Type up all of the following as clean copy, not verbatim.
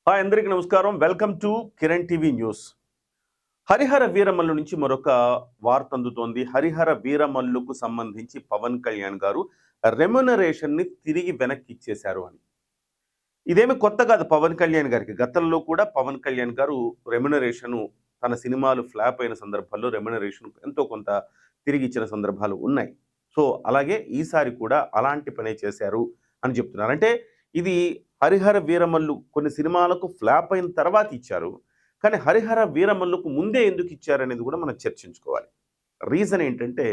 Hi అందరికీ నమస్కారం. Welcome to Kiran TV news. Harihara Veeramallu నుంచి మరొక వార్త అందుతోంది. హరిహర వీరమల్లుకు సంబంధించి పవన్ కళ్యాణ్ గారు రెమ్యునరేషన్ ని తిరిగి వెనక్కి ఇచ్చేశారు అని. ఇదేమి కొత్త కాదు పవన్ కళ్యాణ్ గారికి. గతంలో కూడా పవన్ కళ్యాణ్ గారు రెమ్యునరేషన్ తన సినిమాలు ఫ్లాప్ అయిన సందర్భాల్లో రెమ్యునరేషన్ ఎంతో కొంత తిరిగి ఇచ్చిన సందర్భాలు ఉన్నాయి. సో అలాగే ఈసారి కూడా అలాంటి పనే చేశారు అని చెప్తున్నారు. అంటే ఇది హరిహర వీరమల్లు కొన్ని సినిమాలకు ఫ్లాప్ అయిన తర్వాత ఇచ్చారు. కానీ హరిహర వీరమల్లుకు ముందే ఎందుకు ఇచ్చారనేది కూడా మనం చర్చించుకోవాలి. రీజన్ ఏంటంటే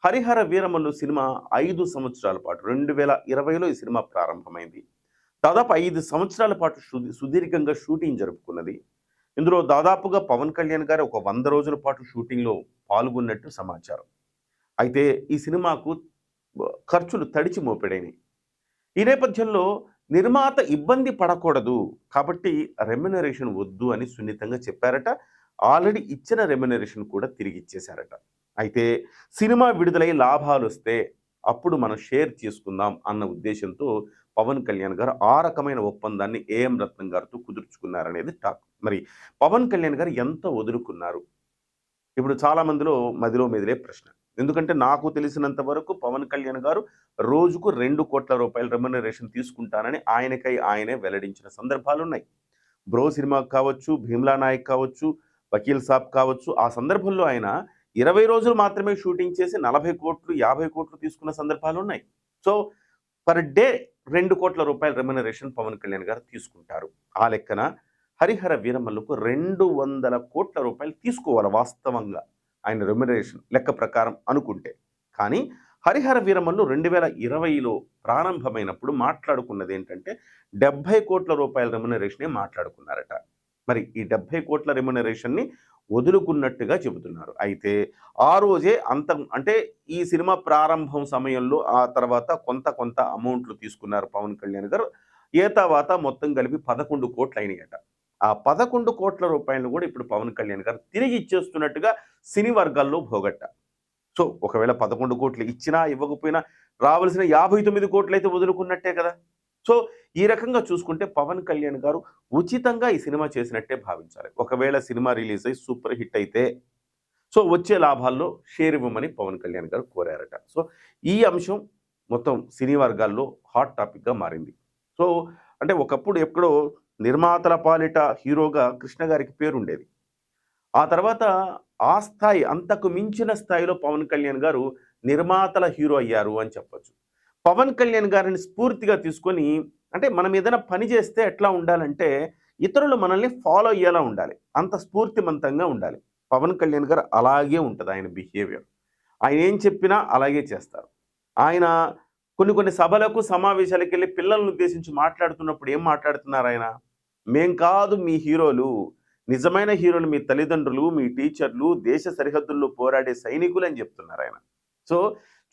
హరిహర వీరమల్లు సినిమా 5 సంవత్సరాల పాటు 2020లో ఈ సినిమా ప్రారంభమైంది. దాదాపు 5 సంవత్సరాల పాటు సుదీర్ఘంగా షూటింగ్ జరుపుకున్నది. ఇందులో దాదాపుగా పవన్ కళ్యాణ్ గారు ఒక 100 రోజుల పాటు షూటింగ్‌లో పాల్గొన్నట్టు సమాచారం. అయితే ఈ సినిమాకు ఖర్చులు తడిచి మోపెడైనాయి. ఈ నేపథ్యంలో నిర్మాత ఇబ్బంది పడకూడదు కాబట్టి రెమ్యునరేషన్ వద్దు అని సున్నితంగా చెప్పారట. ఆల్రెడీ ఇచ్చిన రెమ్యునరేషన్ కూడా తిరిగి ఇచ్చేశారట. అయితే సినిమా విడుదలై లాభాలు వస్తే అప్పుడు మనం షేర్ చేసుకుందాం అన్న ఉద్దేశంతో పవన్ కళ్యాణ్ గారు ఆ రకమైన ఒప్పందాన్ని ఏఎం రత్నం గారితో కుదుర్చుకున్నారనేది టాక్. మరి పవన్ కళ్యాణ్ గారు ఎంత వదులుకున్నారు? ఇప్పుడు చాలా మందిలో మదిలో మెదిలే ప్రశ్న. ఎందుకంటే నాకు తెలిసినంత వరకు పవన్ కళ్యాణ్ గారు రోజుకు 2 కోట్ల రూపాయల రెమ్యునరేషన్ తీసుకుంటానని ఆయనకై ఆయనే వెల్లడించిన సందర్భాలు ఉన్నాయి. బ్రో సినిమాకు కావచ్చు, భీమ్లా నాయక్ కావచ్చు, వకీల్ సాబ్ కావచ్చు, ఆ సందర్భంలో ఆయన 20 రోజులు మాత్రమే షూటింగ్ చేసి 40 కోట్లు 50 కోట్లు తీసుకున్న సందర్భాలు ఉన్నాయి. సో పర్ డే 2 కోట్ల రూపాయల రెమ్యునరేషన్ పవన్ కళ్యాణ్ గారు తీసుకుంటారు. ఆ లెక్కన హరిహర వీరమల్లుకు 200 కోట్ల రూపాయలు తీసుకోవాలి వాస్తవంగా ఆయన రెమ్యునరేషన్ లెక్క ప్రకారం అనుకుంటే. కానీ హరిహర వీరమల్లు 2020లో ప్రారంభమైనప్పుడు మాట్లాడుకున్నది ఏంటంటే 70 కోట్ల రూపాయల రెమ్యునరేషనే మాట్లాడుకున్నారట. మరి ఈ 70 కోట్ల రెమ్యునరేషన్ని వదులుకున్నట్టుగా చెబుతున్నారు. అయితే ఆ రోజే అంటే ఈ సినిమా ప్రారంభం సమయంలో ఆ తర్వాత కొంత అమౌంట్లు తీసుకున్నారు పవన్ కళ్యాణ్ గారు. తర్వాత మొత్తం కలిపి 11 కోట్లు అయినాయట. ఆ 11 కోట్ల రూపాయలను కూడా ఇప్పుడు పవన్ కళ్యాణ్ గారు తిరిగి ఇచ్చేస్తున్నట్టుగా సినీ వర్గాల్లో భోగట్ట. సో ఒకవేళ 11 కోట్లు ఇచ్చినా ఇవ్వకపోయినా రావాల్సిన 59 కోట్లు అయితే వదులుకున్నట్టే కదా. సో ఈ రకంగా చూసుకుంటే పవన్ కళ్యాణ్ గారు ఉచితంగా ఈ సినిమా చేసినట్టే భావించాలి. ఒకవేళ సినిమా రిలీజ్ అయ్యి సూపర్ హిట్ అయితే సో వచ్చే లాభాల్లో షేర్ ఇవ్వమని పవన్ కళ్యాణ్ గారు కోరారట. సో ఈ అంశం మొత్తం సినీ వర్గాల్లో హాట్ టాపిక్గా మారింది. సో అంటే ఒకప్పుడు ఎక్కడో నిర్మాతల పాలిట హీరోగా కృష్ణ గారికి పేరుండేది. ఆ తర్వాత ఆ స్థాయి అంతకు మించిన స్థాయిలో పవన్ కళ్యాణ్ గారు నిర్మాతల హీరో అయ్యారు అని చెప్పొచ్చు. పవన్ కళ్యాణ్ గారిని స్ఫూర్తిగా తీసుకొని అంటే మనం ఏదైనా పని చేస్తే ఎట్లా ఉండాలంటే ఇతరులు మనల్ని ఫాలో అయ్యేలా ఉండాలి. అంత స్ఫూర్తిమంతంగా ఉండాలి. పవన్ కళ్యాణ్ గారు అలాగే ఉంటుంది ఆయన బిహేవియర్. ఆయన ఏం చెప్పినా అలాగే చేస్తారు. ఆయన కొన్ని సభలకు సమావేశాలకు వెళ్ళి పిల్లలను ఉద్దేశించి మాట్లాడుతున్నప్పుడు ఏం మాట్లాడుతున్నారు ఆయన? మేం కాదు మీ హీరోలు, నిజమైన హీరోలు మీ తల్లిదండ్రులు, మీ టీచర్లు, దేశ సరిహద్దుల్లో పోరాడే సైనికులు అని చెప్తున్నారు ఆయన. సో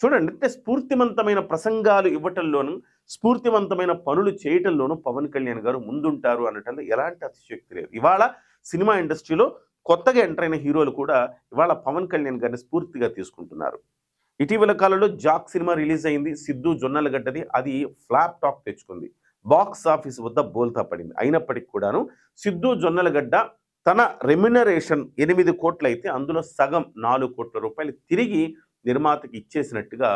చూడండి, అంటే స్ఫూర్తివంతమైన ప్రసంగాలు ఇవ్వటంలోనూ స్ఫూర్తివంతమైన పనులు చేయటంలోనూ పవన్ కళ్యాణ్ గారు ముందుంటారు అనటంలో ఎలాంటి అతిశయోక్తి లేదు. ఇవాళ సినిమా ఇండస్ట్రీలో కొత్తగా ఎంటర్ అయిన హీరోలు కూడా ఇవాళ పవన్ కళ్యాణ్ గారిని స్ఫూర్తిగా తీసుకుంటున్నారు. ఇటీవల కాలంలో జాక్ సినిమా రిలీజ్ అయింది. సిద్ధు జొన్నలగడ్డది. అది ఫ్లాప్ టాక్ తెచ్చుకుంది. బాక్స్ ఆఫీస్ వద్ద బోల్తా పడింది. అయినప్పటికీ కూడాను సిద్ధు జొన్నలగడ్డ తన రెమ్యునరేషన్ 8 కోట్లు అయితే అందులో సగం 4 కోట్ల రూపాయలు తిరిగి నిర్మాతకి ఇచ్చేసినట్టుగా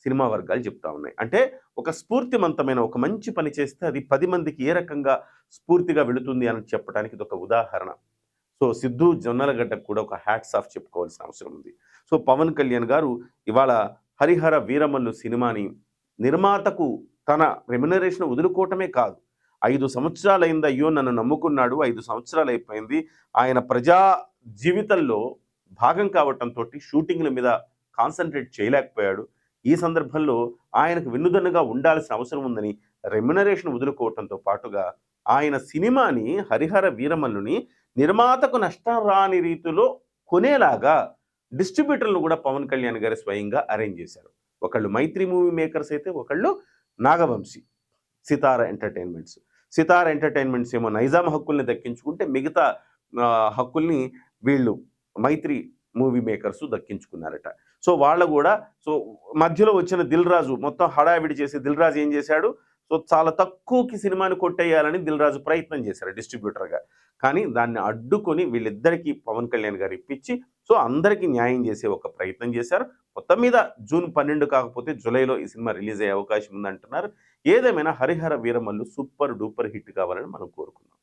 సినిమా వర్గాలు చెప్తా ఉన్నాయి. అంటే ఒక స్ఫూర్తివంతమైన ఒక మంచి పని చేస్తే అది 10 మందికి ఏ రకంగా స్ఫూర్తిగా వెళుతుంది అని చెప్పడానికి ఇది ఒక ఉదాహరణ. సో సిద్ధు జొన్నలగడ్డకు కూడా ఒక హ్యాట్స్ ఆఫ్ చెప్పుకోవాల్సిన అవసరం ఉంది. సో పవన్ కళ్యాణ్ గారు ఇవాళ హరిహర వీరమల్లు సినిమాని నిర్మాతకు తన రెమ్యునరేషన్ వదులుకోవటమే కాదు, 5 సంవత్సరాలైంది, అయ్యో నన్ను నమ్ముకున్నాడు, 5 సంవత్సరాలు అయిపోయింది, ఆయన ప్రజా జీవితంలో భాగం కావటంతో షూటింగ్ల మీద కాన్సన్ట్రేట్ చేయలేకపోయాడు, ఈ సందర్భంలో ఆయనకు వెన్నుదన్నుగా ఉండాల్సిన అవసరం ఉందని రెమ్యునరేషన్ వదులుకోవటంతో పాటుగా ఆయన సినిమాని హరిహర వీరమల్లుని నిర్మాతకు నష్టం రాని రీతిలో కొనేలాగా డిస్ట్రిబ్యూటర్లు కూడా పవన్ కళ్యాణ్ గారు స్వయంగా అరేంజ్ చేశారు. ఒకళ్ళు మైత్రి మూవీ మేకర్స్ అయితే ఒకళ్ళు నాగవంశీ, సితార ఎంటర్టైన్మెంట్స్ ఏమో నైజాం హక్కుల్ని దక్కించుకుంటే మిగతా హక్కుల్ని వీళ్ళు మైత్రి మూవీ మేకర్స్ దక్కించుకున్నారట. సో వాళ్ళ కూడా సో మధ్యలో వచ్చిన దిల్ రాజు మొత్తం హడావిడి చేసి దిల్ రాజు ఏం చేశాడు, సో చాలా తక్కువకి సినిమాని కొట్టేయాలని దిల్ రాజు ప్రయత్నం చేశారు డిస్ట్రిబ్యూటర్గా. కానీ దాన్ని అడ్డుకొని వీళ్ళిద్దరికీ పవన్ కళ్యాణ్ గారు ఇప్పించి సో అందరికీ న్యాయం చేసే ఒక ప్రయత్నం చేశారు. మొత్తం మీద జూన్ 12 కాకపోతే జూలైలో ఈ సినిమా రిలీజ్ అయ్యే అవకాశం ఉందంటున్నారు. ఏదేమైనా Harihara Veeramallu super duper hit కావాలని మనం కోరుకుందాం.